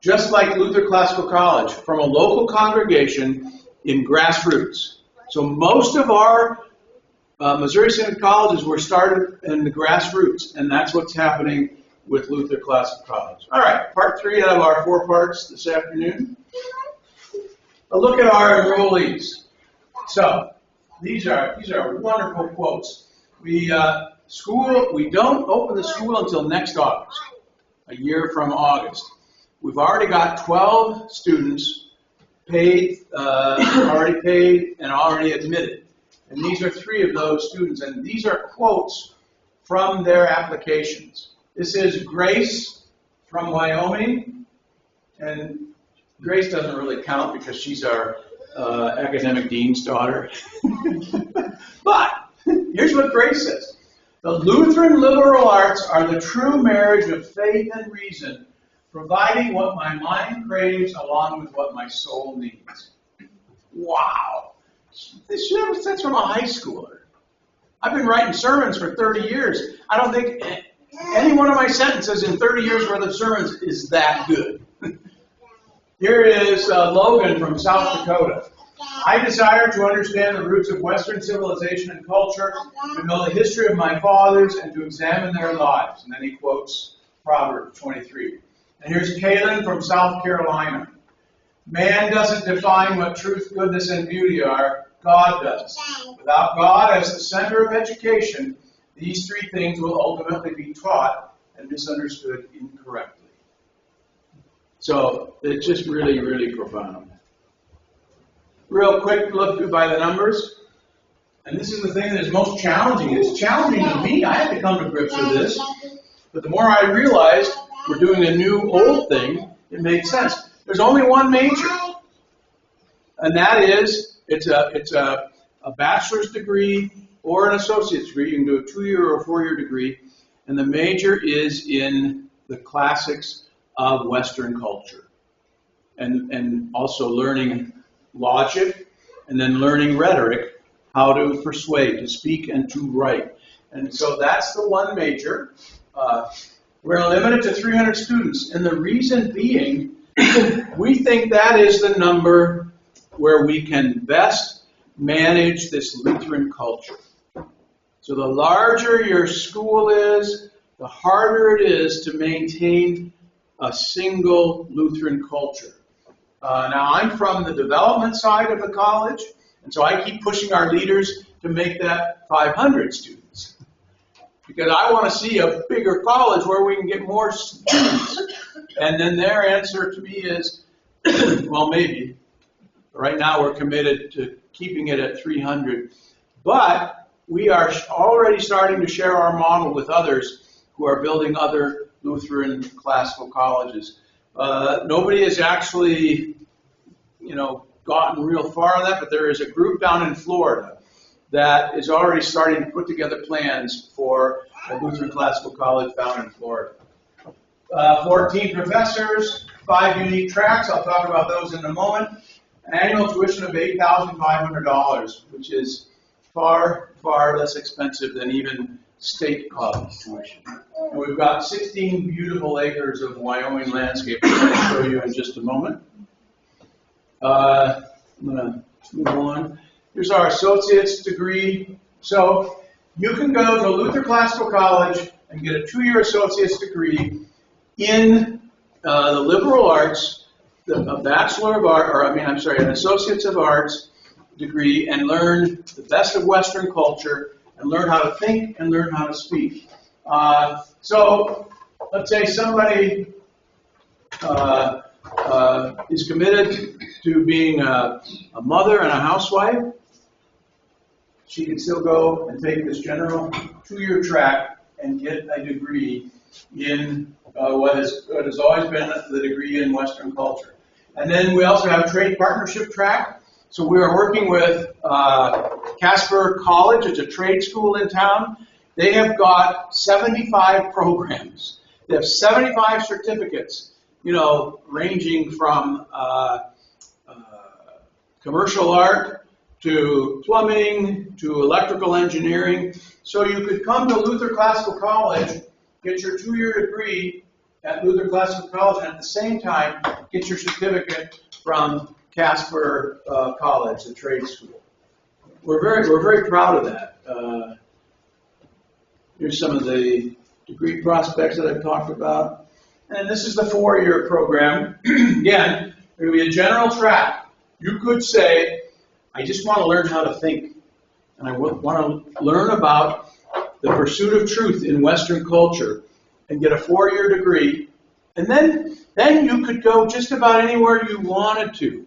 just like Luther Classical College, from a local congregation in grassroots. So most of our Missouri Synod colleges were started in the grassroots, and that's what's happening with Luther Classical College. All right, part 3 out of our 4 parts this afternoon. A look at our enrollees. So these are wonderful quotes. We don't open the school until next August, a year from August. We've already got 12 students already paid and already admitted. And these are 3 of those students, and these are quotes from their applications. This is Grace from Wyoming, and Grace doesn't really count because she's our academic dean's daughter. But here's what Grace says: the Lutheran liberal arts are the true marriage of faith and reason, providing what my mind craves along with what my soul needs. Wow. That's from a high schooler. I've been writing sermons for 30 years. I don't think any one of my sentences in 30 years worth of sermons is that good. Here is Logan from South Dakota. I desire to understand the roots of Western civilization and culture, to know the history of my fathers, and to examine their lives. And then he quotes Proverbs 23. And here's Kaylin from South Carolina. Man doesn't define what truth, goodness, and beauty are. God does. Without God as the center of education, these 3 things will ultimately be taught and misunderstood incorrectly. So it's just really, really profound. Real quick look by the numbers. And this is the thing that is most challenging. It's challenging to me. I had to come to grips with this. But the more I realized we're doing a new old thing, it made sense. There's only one major. And that is, it's a bachelor's degree or an associate's degree. You can do a 2-year or a 4-year degree. And the major is in the classics of Western culture. And also learning logic, and then learning rhetoric, how to persuade, to speak, and to write. And so that's the one major. We're limited to 300 students. And the reason being, we think that is the number where we can best manage this Lutheran culture. So the larger your school is, the harder it is to maintain a single Lutheran culture. Now, I'm from the development side of the college, and so I keep pushing our leaders to make that 500 students. because I want to see a bigger college where we can get more students. And then their answer to me is, well, maybe. Right now we're committed to keeping it at 300. But we are already starting to share our model with others who are building other Lutheran classical colleges. Nobody has actually, gotten real far on that, but there is a group down in Florida that is already starting to put together plans for a Lutheran classical college down in Florida. 14 professors, 5 unique tracks. I'll talk about those in a moment. An annual tuition of $8,500, which is far, far less expensive than even state college tuition. And we've got 16 beautiful acres of Wyoming landscape, which I'll show you in just a moment. I'm going to move on. Here's our associate's degree. So you can go to Luther Classical College and get a 2-year associate's degree in the liberal arts, a Bachelor of Art, an Associates of Arts degree, and learn the best of Western culture, and learn how to think and learn how to speak. So let's say somebody is committed to being a mother and a housewife. She can still go and take this general 2-year track and get a degree in what has always been the degree in Western culture. And then we also have a trade partnership track. So we are working with Casper College. It's a trade school in town. They have got 75 programs. They have 75 certificates, ranging from commercial art to plumbing to electrical engineering. So you could come to Luther Classical College, get your 2-year degree at Luther Classical College, and at the same time get your certificate from Casper College, the trade school. We're very proud of that. Here's some of the degree prospects that I've talked about. And this is the 4-year program. Again, there will be a general track. You could say, I just want to learn how to think. And I want to learn about the pursuit of truth in Western culture and get a 4-year degree. And then you could go just about anywhere you wanted to.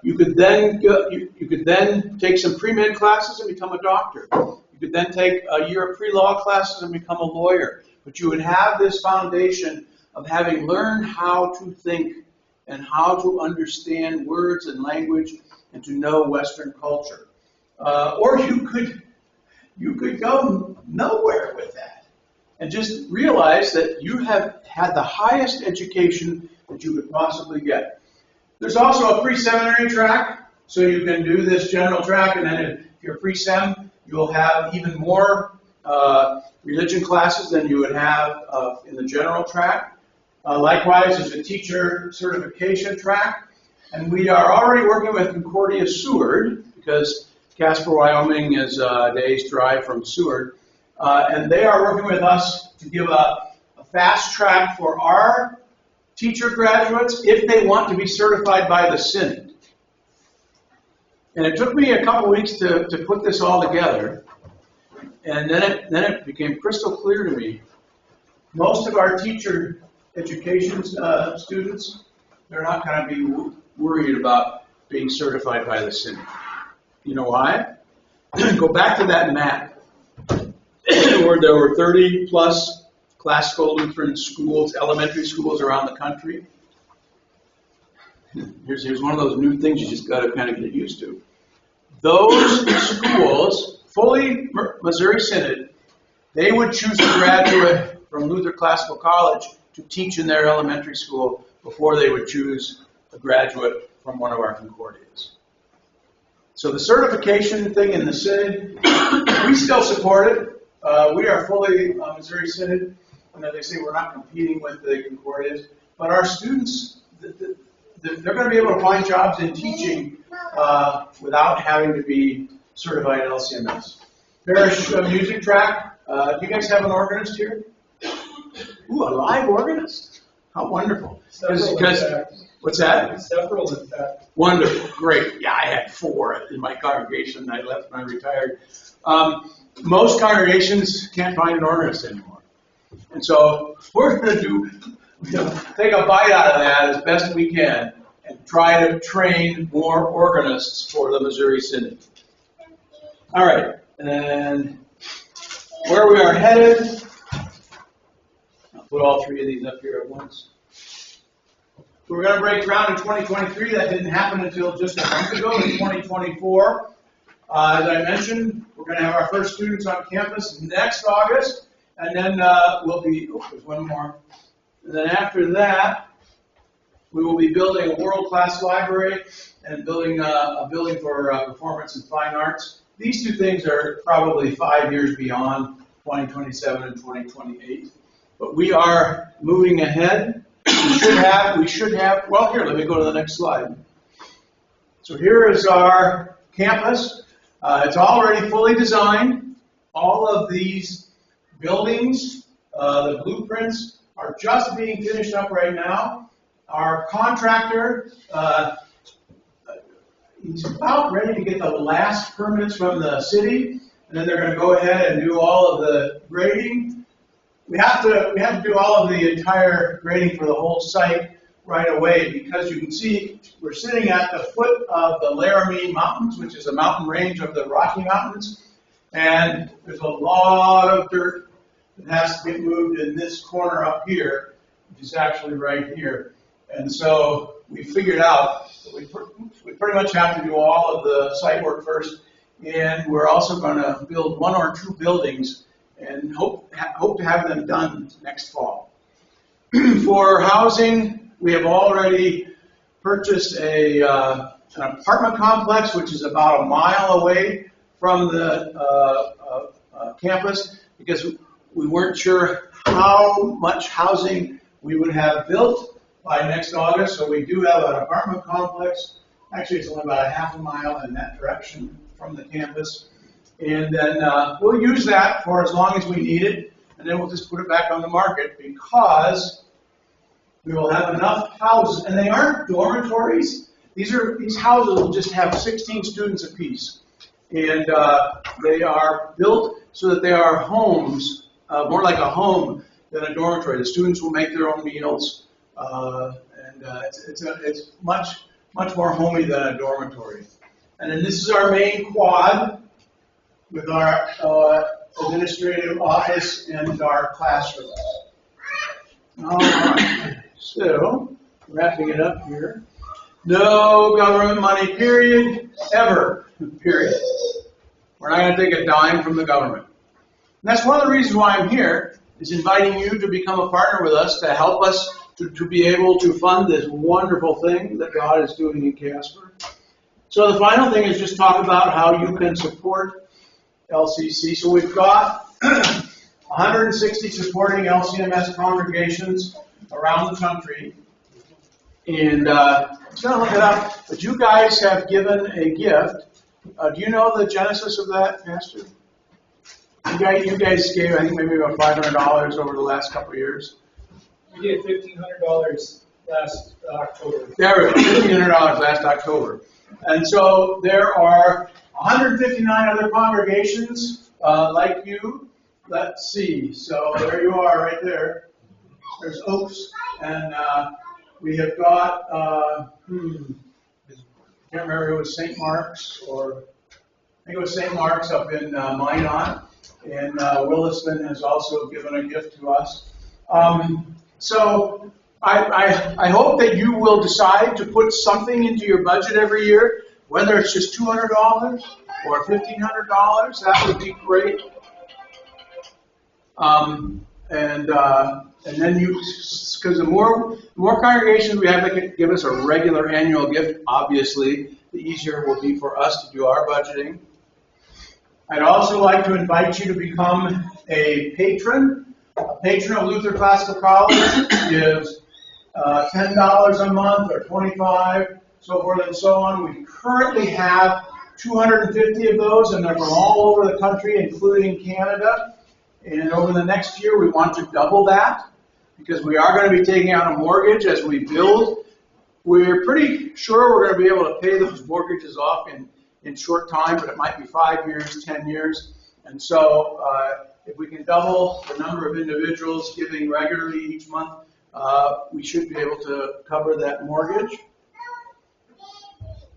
You could then take some pre-med classes and become a doctor. You could then take a year of pre-law classes and become a lawyer. But you would have this foundation of having learned how to think and how to understand words and language and to know Western culture. Or you could go nowhere with that and just realize that you have had the highest education that you could possibly get. There's also a pre-seminary track, so you can do this general track, and then if you're pre-sem, you'll have even more religion classes than you would have in the general track. Likewise, there's a teacher certification track, and we are already working with Concordia Seward, because Casper, Wyoming is a day's drive from Seward, and they are working with us to give a fast track for our teacher graduates if they want to be certified by the Synod. And it took me a couple weeks to put this all together, and then it became crystal clear to me. Most of our teacher education students, they're not going to be worried about being certified by the Synod. You know why? Go back to that map where there were 30 plus classical Lutheran schools, elementary schools around the country. Here's one of those new things you just got to kind of get used to. Those schools, fully Missouri Synod, they would choose a graduate from Luther Classical College to teach in their elementary school before they would choose a graduate from one of our Concordias. So the certification thing in the Synod, we still support it. We are fully Missouri Synod. And as they say, we're not competing with the Concordias. But our students, they're going to be able to find jobs in teaching without having to be certified at LCMS. Parish music track. Do you guys have an organist here? Ooh, a live organist. How wonderful. Because What's that? Several, in fact. Wonderful, great. Yeah, I had 4 in my congregation. I left when I retired. Most congregations can't find an organist anymore. And so we're going to take a bite out of that as best we can and try to train more organists for the Missouri Synod. All right, and where we are headed, I'll put all 3 of these up here at once. So we're going to break ground in 2023. That didn't happen until just a month ago in 2024. As I mentioned, we're going to have our first students on campus next August, and then there's one more. And then after that, we will be building a world-class library and building a building for performance and fine arts. These 2 things are probably 5 years beyond 2027 and 2028. But we are moving ahead. We should have, well, here, let me go to the next slide. So here is our campus. It's already fully designed. All of these buildings, the blueprints, are just being finished up right now. Our contractor, he's about ready to get the last permits from the city, and then they're going to go ahead and do all of the grading. We have to do all of the entire grading for the whole site right away, because you can see we're sitting at the foot of the Laramie Mountains, which is a mountain range of the Rocky Mountains, and there's a lot of dirt that has to get moved in this corner up here, which is actually right here. And so we figured out that we pretty much have to do all of the site work first, and we're also going to build 1 or 2 buildings and hope to have them done next fall. For housing, we have already purchased an apartment complex, which is about a mile away from the campus, because we weren't sure how much housing we would have built by next August. So we do have an apartment complex. Actually, it's only about a half a mile in that direction from the campus. And then we'll use that for as long as we need it, and then we'll just put it back on the market, because we will have enough houses. And they aren't dormitories. These houses will just have 16 students apiece. And they are built so that they are homes, more like a home than a dormitory. The students will make their own meals, and it's much more homey than a dormitory. And then this is our main quad, with our administrative office and our classrooms. All right, so wrapping it up here. No government money, period, ever, period. We're not going to take a dime from the government. And that's one of the reasons why I'm here, is inviting you to become a partner with us, to help us to be able to fund this wonderful thing that God is doing in Casper. So the final thing is just talk about how you can support LCC. So we've got 160 supporting LCMS congregations around the country. And I'm just going to look it up, but you guys have given a gift. Do you know the genesis of that, Pastor? You guys gave, I think, maybe about $500 over the last couple of years. We did $1,500 last October. There we go, $1,500 last October. And so there are 159 other congregations like you. Let's see. So there you are right there. There's Oaks. And we have got, I can't remember if it was St. Mark's, or I think it was St. Mark's up in Minot. And Williston has also given a gift to us. So I hope that you will decide to put something into your budget every year, whether it's just $200 or $1,500. That would be great. And then because the more congregations we have that can give us a regular annual gift, obviously, the easier it will be for us to do our budgeting. I'd also like to invite you to become a patron. A patron of Luther Classical College gives $10 a month or $25, so forth and so on. We currently have 250 of those, and they're from all over the country, including Canada. And over the next year, we want to double that, because we are going to be taking out a mortgage as we build we're pretty sure we're going to be able to pay those mortgages off in short time, but it might be 5 years, 10 years. And so if we can double the number of individuals giving regularly each month, we should be able to cover that mortgage.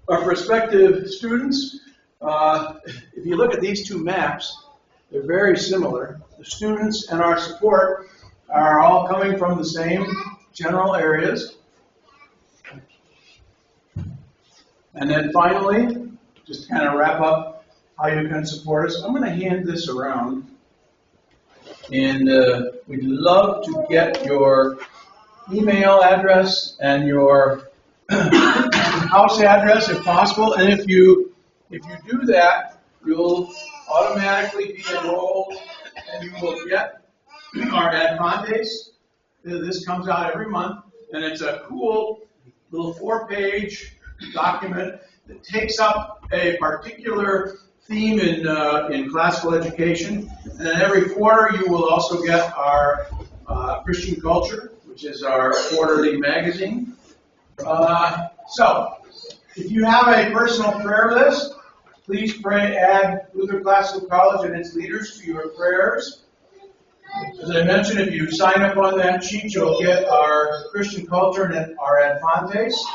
Our prospective students, if you look at these two maps, they're very similar. The students and our support are all coming from the same general areas. And then finally, just to kind of wrap up how you can support us, I'm going to hand this around. And we'd love to get your email address and your house address if possible. And if you do that, you'll automatically be enrolled and you will get our Ad Fontes. This comes out every month, and it's a cool little 4-page document that takes up a particular theme in classical education. And then every quarter you will also get our Christian Culture, which is our quarterly magazine. So, if you have a personal prayer list, please add Luther Classical College and its leaders to your prayers. As I mentioned, if you sign up on that sheet, you'll get our Christian Culture and our Ad Fontes.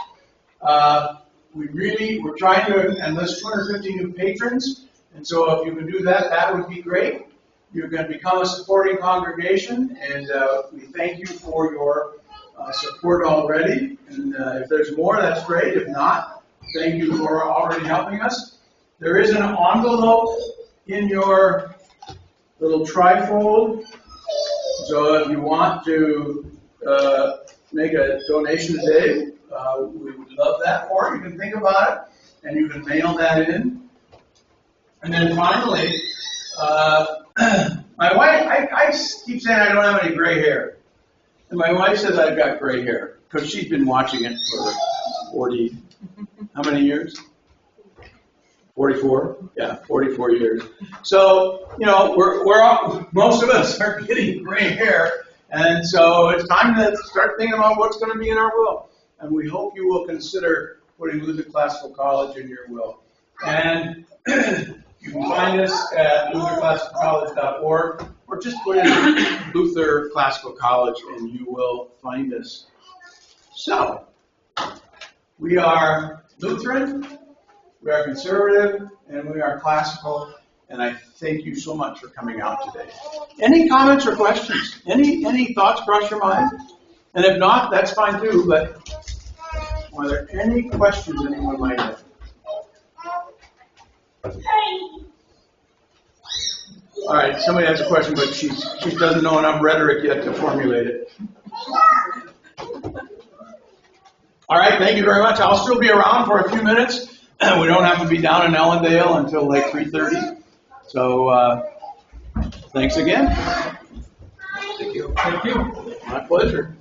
We're trying to enlist 250 new patrons, and so if you can do that, that would be great. You can become a supporting congregation, and we thank you for your support already. And if there's more, that's great. If not, thank you for already helping us. There is an envelope in your little trifold, so if you want to make a donation today, we would love that. Or you can think about it, and you can mail that in. And then finally, my wife, I keep saying I don't have any gray hair. And my wife says I've got gray hair, because she's been watching it for 40, how many years? 44? Yeah, 44 years. So, we're all, most of us are getting gray hair, and so it's time to start thinking about what's going to be in our will. And we hope you will consider putting Luther Classical College in your will. And you can find us at lutherclassicalcollege.org, or just put in Luther Classical College and you will find us. So, we are Lutheran, we are conservative, and we are classical, and I thank you so much for coming out today. Any comments or questions? Any thoughts cross your mind? And if not, that's fine too, but are there any questions anyone might have? All right, somebody has a question, but she doesn't know enough rhetoric yet to formulate it. All right, thank you very much. I'll still be around for a few minutes. We don't have to be down in Ellendale until like 3:30. So thanks again. Thank you. Thank you. My pleasure.